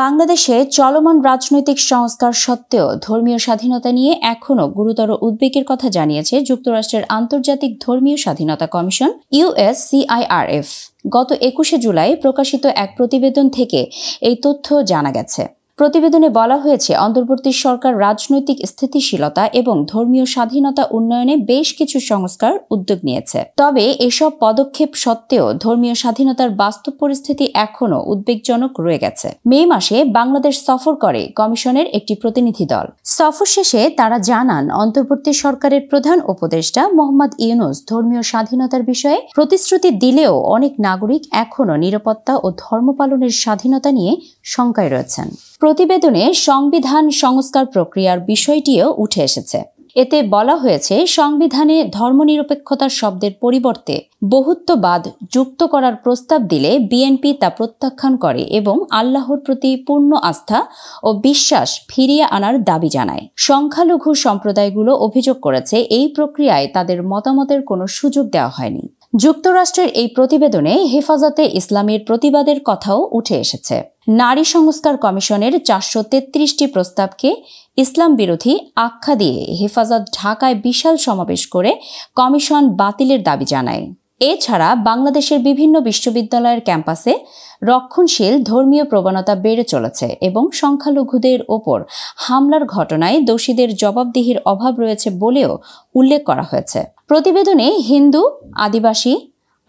বাংলাদেশে চলমান রাজনৈতিক সংস্কার সত্ত্বেও ধর্মীয় স্বাধীনতা নিয়ে এখনও গুরুতর উদ্বেগের কথা জানিয়েছে যুক্তরাষ্ট্রের আন্তর্জাতিক ধর্মীয় স্বাধীনতা কমিশন USCIRF। গত 21শে জুলাই প্রকাশিত এক প্রতিবেদন থেকে এই তথ্য জানা গেছে। প্রতিবেদনে বলা হয়েছে, অন্তর্বর্তী সরকার রাজনৈতিক স্থিতিশীলতা এবং ধর্মীয় স্বাধীনতা উন্নয়নে বেশ কিছু সংস্কার উদ্যোগ নিয়েছে। তবে এসব পদক্ষেপ সত্ত্বেও ধর্মীয় স্বাধীনতার বাস্তব পরিস্থিতি এখনও উদ্বেগজনক রয়ে গেছে। মে মাসে বাংলাদেশ সফর করে কমিশনের একটি প্রতিনিধি দল। সফর শেষে তারা জানান, অন্তর্বর্তী সরকারের প্রধান উপদেষ্টা মোহাম্মদ ইউনূস ধর্মীয় স্বাধীনতার বিষয়ে প্রতিশ্রুতি দিলেও অনেক নাগরিক এখনও নিরাপত্তা ও ধর্ম পালনের স্বাধীনতা নিয়ে শঙ্কায় রয়েছেন। প্রতিবেদনে সংবিধান সংস্কার প্রক্রিয়ার বিষয়টিও উঠে এসেছে। এতে বলা হয়েছে, সংবিধানে ধর্মনিরপেক্ষতার শব্দের পরিবর্তে বহুত্ববাদ যুক্ত করার প্রস্তাব দিলে বিএনপি তা প্রত্যাখ্যান করে এবং আল্লাহর প্রতি পূর্ণ আস্থা ও বিশ্বাস ফিরিয়ে আনার দাবি জানায়। সংখ্যালঘু সম্প্রদায়গুলো অভিযোগ করেছে, এই প্রক্রিয়ায় তাদের মতামতের কোনো সুযোগ দেওয়া হয়নি। যুক্তরাষ্ট্রের এই প্রতিবেদনে হেফাজতে ইসলামের প্রতিবাদের কথাও উঠে এসেছে। নারী সংস্কার কমিশনের 433টি প্রস্তাবকে ইসলাম বিরোধী আখ্যা দিয়ে হেফাজত ঢাকায় বিশাল সমাবেশ করে কমিশন বাতিলের দাবি জানায়। এছাড়া বাংলাদেশের বিভিন্ন বিশ্ববিদ্যালয়ের ক্যাম্পাসে রক্ষণশীল ধর্মীয় প্রবণতা বেড়ে চলেছে এবং সংখ্যালঘুদের ওপর হামলার ঘটনায় দোষীদের জবাবদিহির অভাব রয়েছে বলেও উল্লেখ করা হয়েছে। প্রতিবেদনে হিন্দু, আদিবাসী,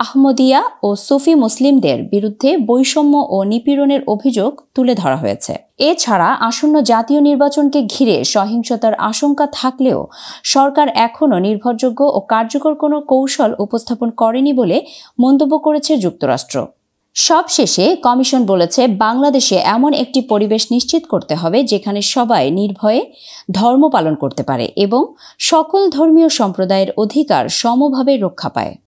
আহমদিয়া ও সুফি মুসলিমদের বিরুদ্ধে বৈষম্য ও নিপীড়নের অভিযোগ তুলে ধরা হয়েছে। এছাড়া আসন্ন জাতীয় নির্বাচনকে ঘিরে সহিংসতার আশঙ্কা থাকলেও সরকার এখনও নির্ভরযোগ্য ও কার্যকর কোনো কৌশল উপস্থাপন করেনি বলে মন্তব্য করেছে যুক্তরাষ্ট্র। সবশেষে কমিশন বলেছে, বাংলাদেশে এমন একটি পরিবেশ নিশ্চিত করতে হবে যেখানে সবাই নির্ভয়ে ধর্ম পালন করতে পারে এবং সকল ধর্মীয় সম্প্রদায়ের অধিকার সমভাবে রক্ষা পায়।